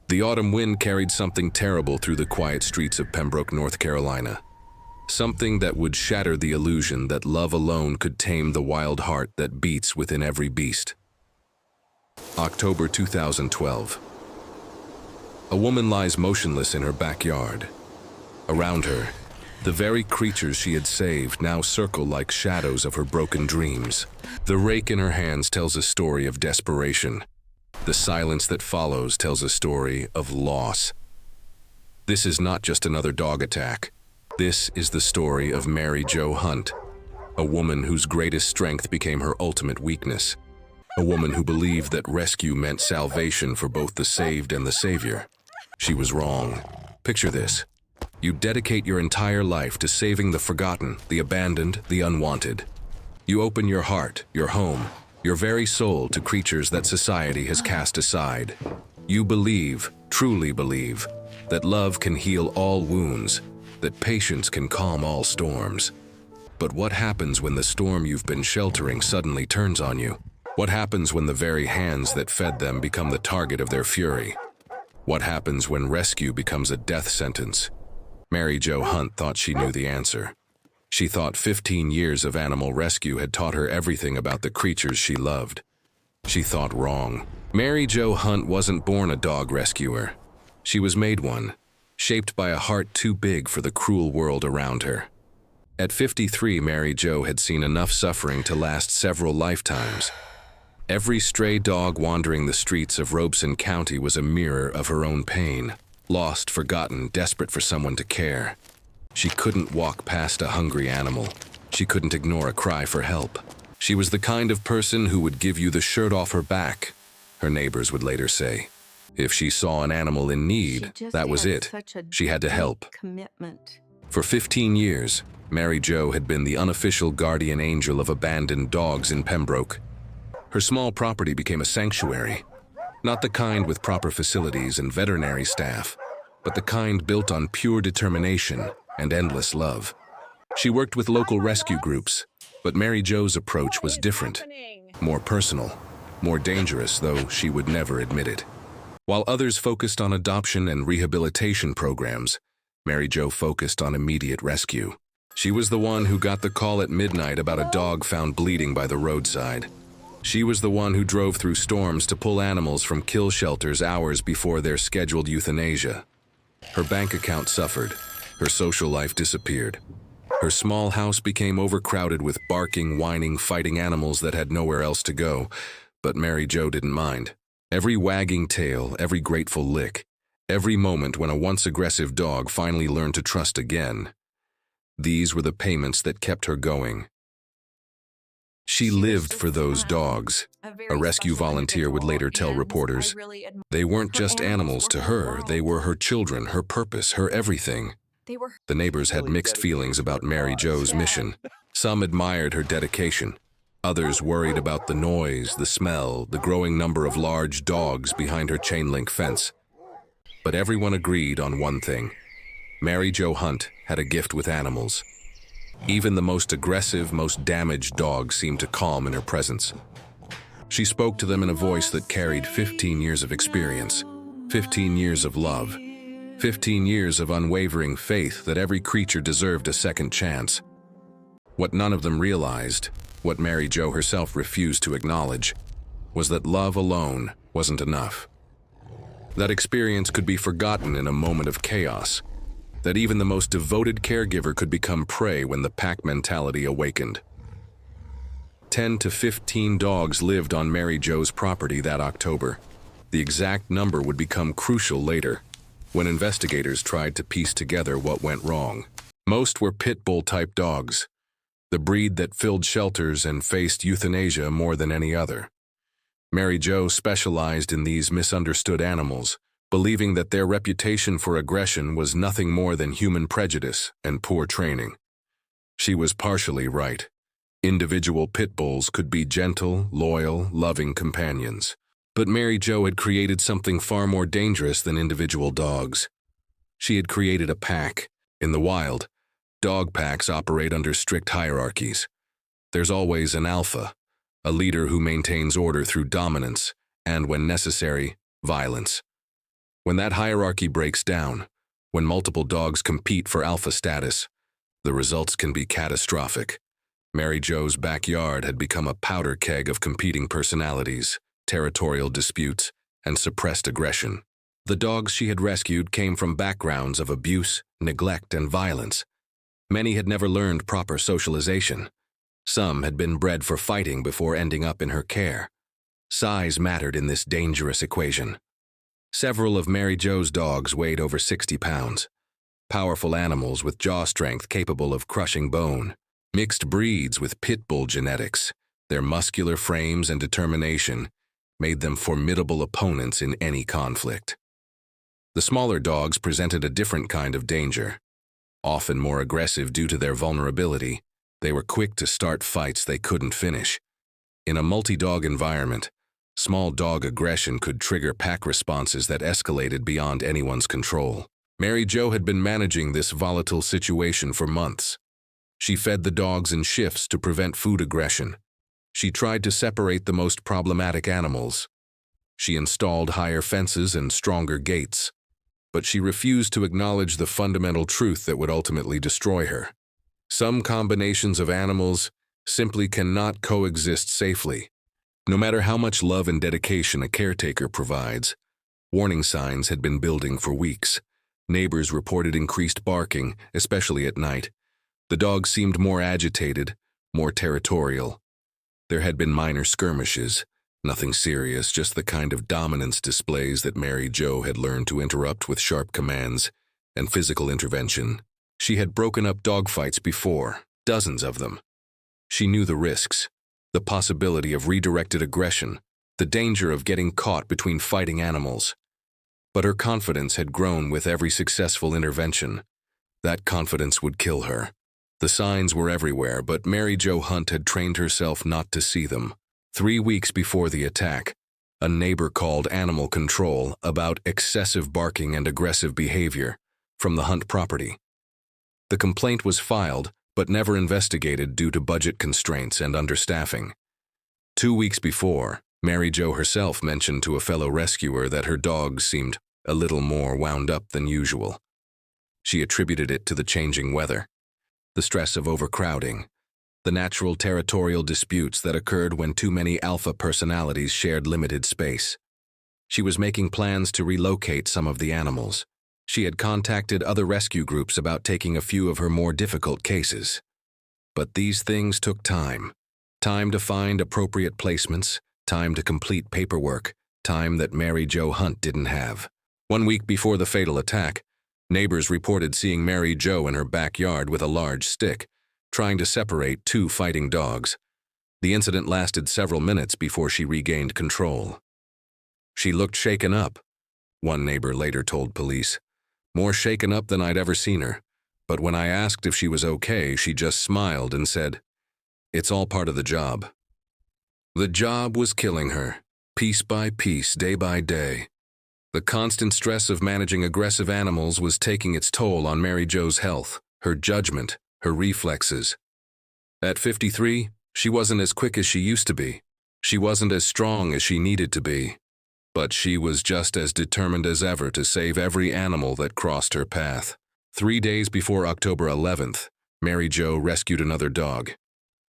The autumn wind carried something terrible through the quiet streets of Pembroke, North Carolina. Something that would shatter the illusion that love alone could tame the wild heart that beats within every beast. October 2012. A woman lies motionless in her backyard. Around her, the very creatures she had saved now circle like shadows of her broken dreams. The rake in her hands tells a story of desperation. The silence that follows tells a story of loss. This is not just another dog attack. This is the story of Mary Jo Hunt, a woman whose greatest strength became her ultimate weakness. A woman who believed that rescue meant salvation for both the saved and the savior. She was wrong. Picture this. You dedicate your entire life to saving the forgotten, the abandoned, the unwanted. You open your heart, your home, your very soul to creatures that society has cast aside. You believe, truly believe, that love can heal all wounds, that patience can calm all storms. But what happens when the storm you've been sheltering suddenly turns on you? What happens when the very hands that fed them become the target of their fury? What happens when rescue becomes a death sentence? Mary Jo Hunt thought she knew the answer. She thought 15 years of animal rescue had taught her everything about the creatures she loved. She thought wrong. Mary Jo Hunt wasn't born a dog rescuer. She was made one, shaped by a heart too big for the cruel world around her. At 53, Mary Jo had seen enough suffering to last several lifetimes. Every stray dog wandering the streets of Robeson County was a mirror of her own pain. Lost, forgotten, desperate for someone to care. She couldn't walk past a hungry animal. She couldn't ignore a cry for help. She was the kind of person who would give you the shirt off her back, her neighbors would later say. If she saw an animal in need, that was it. She had to help. Commitment. For 15 years, Mary Jo had been the unofficial guardian angel of abandoned dogs in Pembroke. Her small property became a sanctuary. Not the kind with proper facilities and veterinary staff, but the kind built on pure determination and endless love. She worked with local rescue groups, but Mary Jo's approach was different, more personal, more dangerous, though she would never admit it. While others focused on adoption and rehabilitation programs, Mary Jo focused on immediate rescue. She was the one who got the call at midnight about a dog found bleeding by the roadside. She was the one who drove through storms to pull animals from kill shelters hours before their scheduled euthanasia. Her bank account suffered. Her social life disappeared. Her small house became overcrowded with barking, whining, fighting animals that had nowhere else to go. But Mary Jo didn't mind. Every wagging tail, every grateful lick, every moment when a once aggressive dog finally learned to trust again. These were the payments that kept her going. She lived for those dogs, a rescue volunteer would later tell reporters. They weren't just animals to her, they were her children, her purpose, her everything. The neighbors had mixed feelings about Mary Jo's mission. Some admired her dedication. Others worried about the noise, the smell, the growing number of large dogs behind her chain-link fence. But everyone agreed on one thing. Mary Jo Hunt had a gift with animals. Even the most aggressive, most damaged dogs seemed to calm in her presence. She spoke to them in a voice that carried 15 years of experience, 15 years of love, 15 years of unwavering faith that every creature deserved a second chance. What none of them realized, what Mary Jo herself refused to acknowledge, was that love alone wasn't enough. That experience could be forgotten in a moment of chaos. That even the most devoted caregiver could become prey when the pack mentality awakened. 10 to 15 dogs lived on Mary Jo's property that October. The exact number would become crucial later, when investigators tried to piece together what went wrong. Most were pit bull-type dogs, the breed that filled shelters and faced euthanasia more than any other. Mary Jo specialized in these misunderstood animals, believing that their reputation for aggression was nothing more than human prejudice and poor training. She was partially right. Individual pit bulls could be gentle, loyal, loving companions. But Mary Jo had created something far more dangerous than individual dogs. She had created a pack. In the wild, dog packs operate under strict hierarchies. There's always an alpha, a leader who maintains order through dominance and, when necessary, violence. When that hierarchy breaks down, when multiple dogs compete for alpha status, the results can be catastrophic. Mary Jo's backyard had become a powder keg of competing personalities, territorial disputes, and suppressed aggression. The dogs she had rescued came from backgrounds of abuse, neglect, and violence. Many had never learned proper socialization. Some had been bred for fighting before ending up in her care. Size mattered in this dangerous equation. Several of Mary Jo's dogs weighed over 60 pounds. Powerful animals with jaw strength capable of crushing bone. Mixed breeds with pit bull genetics, their muscular frames and determination made them formidable opponents in any conflict. The smaller dogs presented a different kind of danger. Often more aggressive due to their vulnerability, they were quick to start fights they couldn't finish. In a multi-dog environment, small dog aggression could trigger pack responses that escalated beyond anyone's control. Mary Jo had been managing this volatile situation for months. She fed the dogs in shifts to prevent food aggression. She tried to separate the most problematic animals. She installed higher fences and stronger gates. But she refused to acknowledge the fundamental truth that would ultimately destroy her. Some combinations of animals simply cannot coexist safely. No matter how much love and dedication a caretaker provides, warning signs had been building for weeks. Neighbors reported increased barking, especially at night. The dogs seemed more agitated, more territorial. There had been minor skirmishes, nothing serious, just the kind of dominance displays that Mary Jo had learned to interrupt with sharp commands and physical intervention. She had broken up dogfights before, dozens of them. She knew the risks, the possibility of redirected aggression, the danger of getting caught between fighting animals. But her confidence had grown with every successful intervention. That confidence would kill her. The signs were everywhere, but Mary Jo Hunt had trained herself not to see them. 3 weeks before the attack, a neighbor called animal control about excessive barking and aggressive behavior from the Hunt property. The complaint was filed, but never investigated due to budget constraints and understaffing. 2 weeks before, Mary Jo herself mentioned to a fellow rescuer that her dogs seemed a little more wound up than usual. She attributed it to the changing weather, the stress of overcrowding, the natural territorial disputes that occurred when too many alpha personalities shared limited space. She was making plans to relocate some of the animals. She had contacted other rescue groups about taking a few of her more difficult cases. But these things took time. Time to find appropriate placements, time to complete paperwork, time that Mary Jo Hunt didn't have. 1 week before the fatal attack, neighbors reported seeing Mary Jo in her backyard with a large stick, trying to separate 2 fighting dogs. The incident lasted several minutes before she regained control. She looked shaken up, one neighbor later told police. More shaken up than I'd ever seen her. But when I asked if she was okay, she just smiled and said, "It's all part of the job." The job was killing her, piece by piece, day by day. The constant stress of managing aggressive animals was taking its toll on Mary Jo's health, her judgment, her reflexes. At 53, she wasn't as quick as she used to be. She wasn't as strong as she needed to be. But she was just as determined as ever to save every animal that crossed her path. 3 days before October 11th, Mary Jo rescued another dog.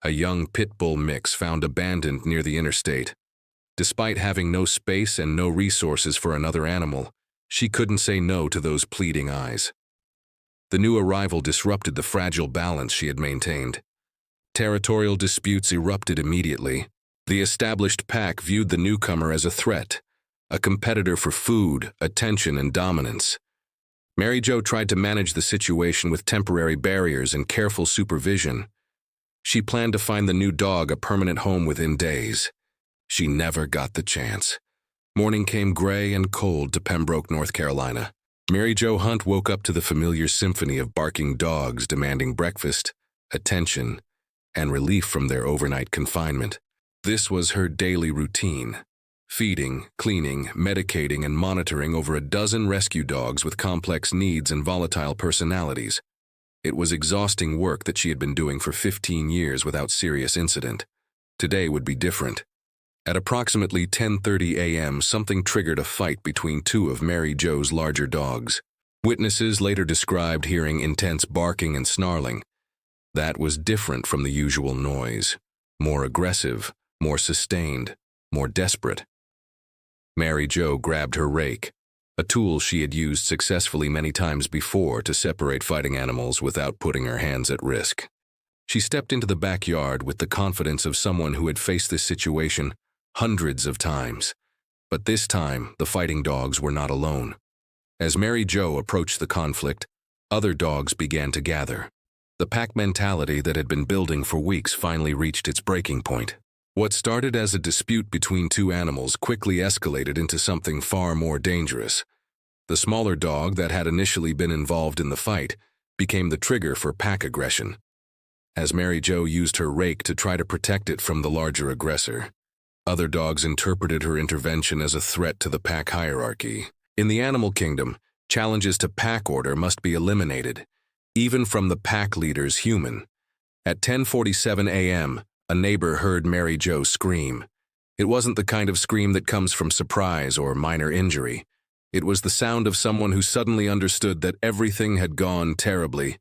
A young pit bull mix found abandoned near the interstate. Despite having no space and no resources for another animal, she couldn't say no to those pleading eyes. The new arrival disrupted the fragile balance she had maintained. Territorial disputes erupted immediately. The established pack viewed the newcomer as a threat, a competitor for food, attention, and dominance. Mary Jo tried to manage the situation with temporary barriers and careful supervision. She planned to find the new dog a permanent home within days. She never got the chance. Morning came gray and cold to Pembroke, North Carolina. Mary Jo Hunt woke up to the familiar symphony of barking dogs demanding breakfast, attention, and relief from their overnight confinement. This was her daily routine: feeding, cleaning, medicating, and monitoring over a dozen rescue dogs with complex needs and volatile personalities. It was exhausting work that she had been doing for 15 years without serious incident. Today would be different. At approximately 10:30 a.m., something triggered a fight between two of Mary Jo's larger dogs. Witnesses later described hearing intense barking and snarling. That was different from the usual noise. More aggressive, more sustained, more desperate. Mary Jo grabbed her rake, a tool she had used successfully many times before to separate fighting animals without putting her hands at risk. She stepped into the backyard with the confidence of someone who had faced this situation hundreds of times. But this time, the fighting dogs were not alone. As Mary Jo approached the conflict, other dogs began to gather. The pack mentality that had been building for weeks finally reached its breaking point. What started as a dispute between two animals quickly escalated into something far more dangerous. The smaller dog that had initially been involved in the fight became the trigger for pack aggression. As Mary Jo used her rake to try to protect it from the larger aggressor, other dogs interpreted her intervention as a threat to the pack hierarchy. In the animal kingdom, challenges to pack order must be eliminated, even from the pack leader's human. At 10:47 a.m., a neighbor heard Mary Jo scream. It wasn't the kind of scream that comes from surprise or minor injury. It was the sound of someone who suddenly understood that everything had gone terribly,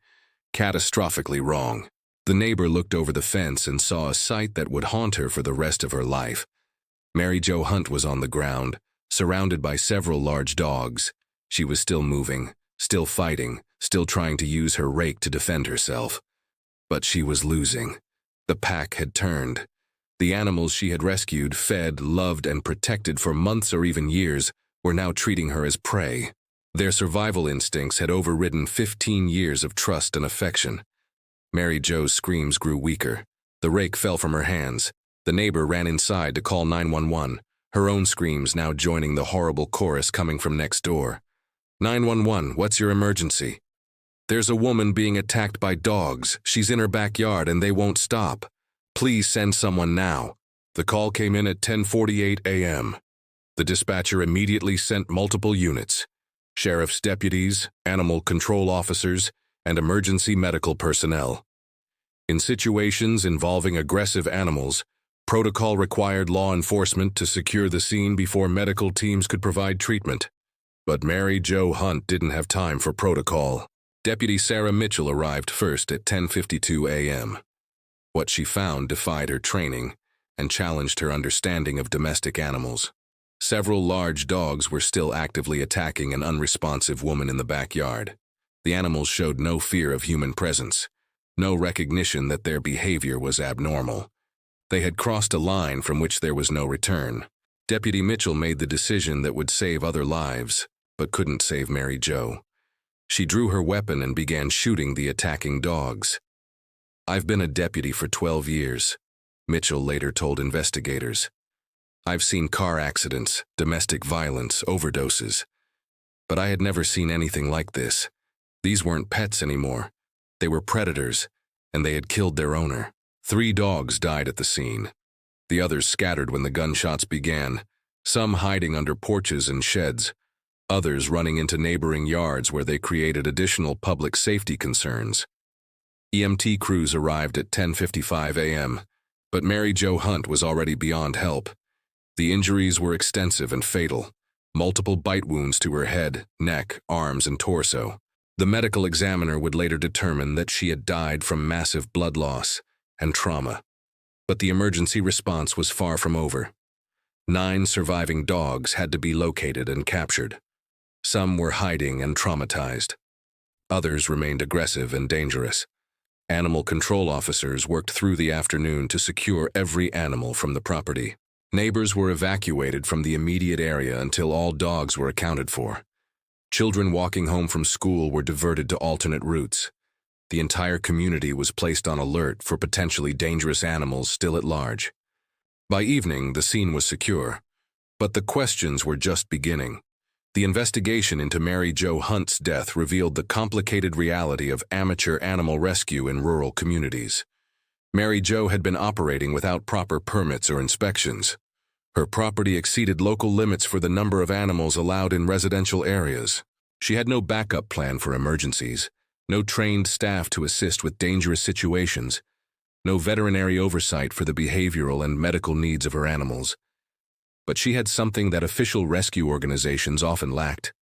catastrophically wrong. The neighbor looked over the fence and saw a sight that would haunt her for the rest of her life. Mary Jo Hunt was on the ground, surrounded by several large dogs. She was still moving, still fighting, still trying to use her rake to defend herself. But she was losing. The pack had turned. The animals she had rescued, fed, loved, and protected for months or even years were now treating her as prey. Their survival instincts had overridden 15 years of trust and affection. Mary Jo's screams grew weaker. The rake fell from her hands. The neighbor ran inside to call 911, her own screams now joining the horrible chorus coming from next door. 911, what's your emergency? There's a woman being attacked by dogs. She's in her backyard and they won't stop. Please send someone now. The call came in at 10:48 a.m. The dispatcher immediately sent multiple units: sheriff's deputies, animal control officers, and emergency medical personnel. In situations involving aggressive animals, protocol required law enforcement to secure the scene before medical teams could provide treatment. But Mary Jo Hunt didn't have time for protocol. Deputy Sarah Mitchell arrived first at 10:52 a.m. What she found defied her training and challenged her understanding of domestic animals. Several large dogs were still actively attacking an unresponsive woman in the backyard. The animals showed no fear of human presence, no recognition that their behavior was abnormal. They had crossed a line from which there was no return. Deputy Mitchell made the decision that would save other lives, but couldn't save Mary Jo. She drew her weapon and began shooting the attacking dogs. "I've been a deputy for 12 years," Mitchell later told investigators. "I've seen car accidents, domestic violence, overdoses. But I had never seen anything like this. These weren't pets anymore. They were predators, and they had killed their owner. 3 dogs died at the scene. The others scattered when the gunshots began, some hiding under porches and sheds, others running into neighboring yards where they created additional public safety concerns." EMT crews arrived at 10:55 a.m., but Mary Jo Hunt was already beyond help. The injuries were extensive and fatal: multiple bite wounds to her head, neck, arms, and torso. The medical examiner would later determine that she had died from massive blood loss and trauma. But the emergency response was far from over. 9 surviving dogs had to be located and captured. Some were hiding and traumatized. Others remained aggressive and dangerous. Animal control officers worked through the afternoon to secure every animal from the property. Neighbors were evacuated from the immediate area until all dogs were accounted for. Children walking home from school were diverted to alternate routes. The entire community was placed on alert for potentially dangerous animals still at large. By evening, the scene was secure, but the questions were just beginning. The investigation into Mary Jo Hunt's death revealed the complicated reality of amateur animal rescue in rural communities. Mary Jo had been operating without proper permits or inspections. Her property exceeded local limits for the number of animals allowed in residential areas. She had no backup plan for emergencies, no trained staff to assist with dangerous situations, no veterinary oversight for the behavioral and medical needs of her animals, But she had something that official rescue organizations often lacked: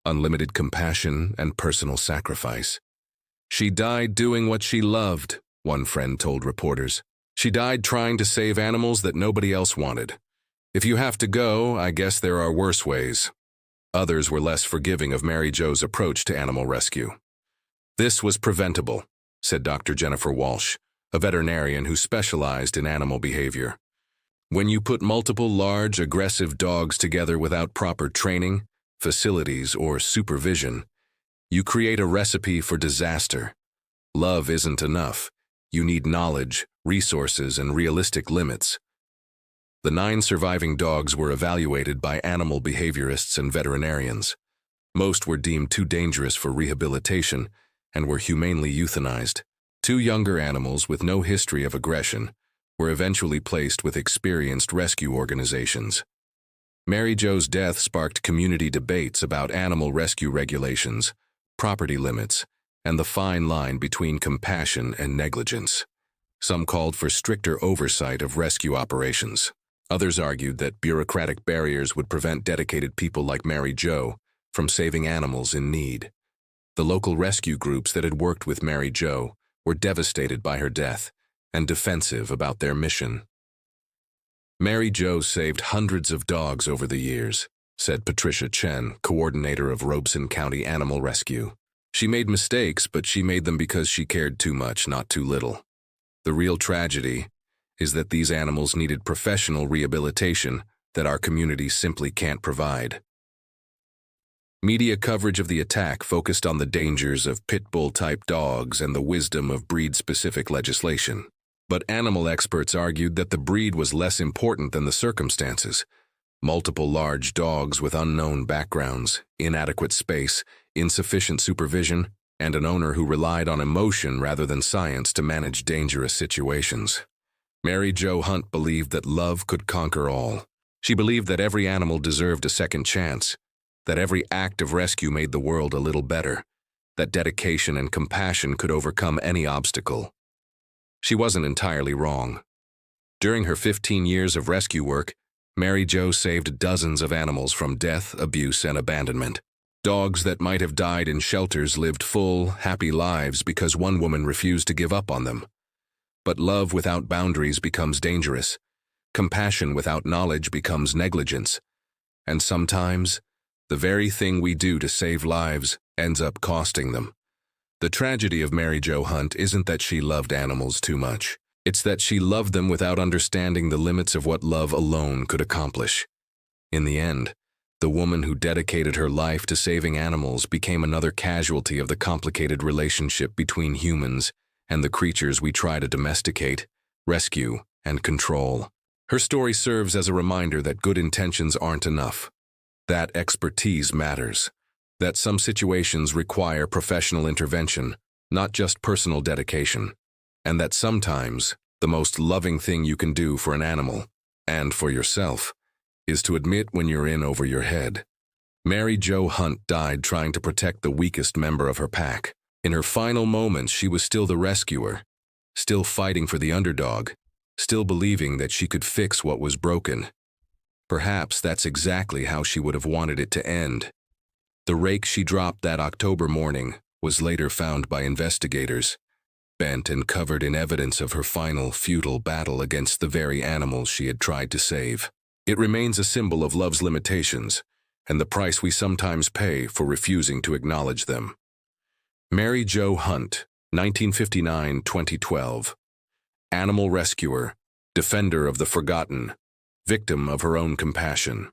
unlimited compassion and personal sacrifice. "She died doing what she loved," one friend told reporters. "She died trying to save animals that nobody else wanted. If you have to go, I guess there are worse ways." Others were less forgiving of Mary Jo's approach to animal rescue. "This was preventable," said Dr. Jennifer Walsh, a veterinarian who specialized in animal behavior. "When you put multiple large, aggressive dogs together without proper training, facilities, or supervision, you create a recipe for disaster. Love isn't enough. You need knowledge, resources, and realistic limits." The 9 surviving dogs were evaluated by animal behaviorists and veterinarians. Most were deemed too dangerous for rehabilitation and were humanely euthanized. 2 younger animals with no history of aggression were eventually placed with experienced rescue organizations. Mary Jo's death sparked community debates about animal rescue regulations, property limits, and the fine line between compassion and negligence. Some called for stricter oversight of rescue operations. Others argued that bureaucratic barriers would prevent dedicated people like Mary Jo from saving animals in need. The local rescue groups that had worked with Mary Jo were devastated by her death and defensive about their mission. "Mary Jo saved hundreds of dogs over the years," said Patricia Chen, coordinator of Robeson County Animal Rescue. "She made mistakes, but she made them because she cared too much, not too little. The real tragedy is that these animals needed professional rehabilitation that our community simply can't provide." Media coverage of the attack focused on the dangers of pit bull-type dogs and the wisdom of breed-specific legislation. But animal experts argued that the breed was less important than the circumstances. Multiple large dogs with unknown backgrounds, inadequate space, insufficient supervision, and an owner who relied on emotion rather than science to manage dangerous situations. Mary Jo Hunt believed that love could conquer all. She believed that every animal deserved a second chance, that every act of rescue made the world a little better, that dedication and compassion could overcome any obstacle. She wasn't entirely wrong. During her 15 years of rescue work, Mary Jo saved dozens of animals from death, abuse, and abandonment. Dogs that might have died in shelters lived full, happy lives because one woman refused to give up on them. But love without boundaries becomes dangerous. Compassion without knowledge becomes negligence. And sometimes, the very thing we do to save lives ends up costing them. The tragedy of Mary Jo Hunt isn't that she loved animals too much. It's that she loved them without understanding the limits of what love alone could accomplish. In the end, the woman who dedicated her life to saving animals became another casualty of the complicated relationship between humans and the creatures we try to domesticate, rescue, and control. Her story serves as a reminder that good intentions aren't enough, that expertise matters, that some situations require professional intervention, not just personal dedication, and that sometimes the most loving thing you can do for an animal, and for yourself, is to admit when you're in over your head. Mary Jo Hunt died trying to protect the weakest member of her pack. In her final moments, she was still the rescuer, still fighting for the underdog, still believing that she could fix what was broken. Perhaps that's exactly how she would have wanted it to end. The rake she dropped that October morning was later found by investigators, bent and covered in evidence of her final, futile battle against the very animals she had tried to save. It remains a symbol of love's limitations and the price we sometimes pay for refusing to acknowledge them. Mary Jo Hunt, 1959-2012. Animal rescuer, defender of the forgotten, victim of her own compassion.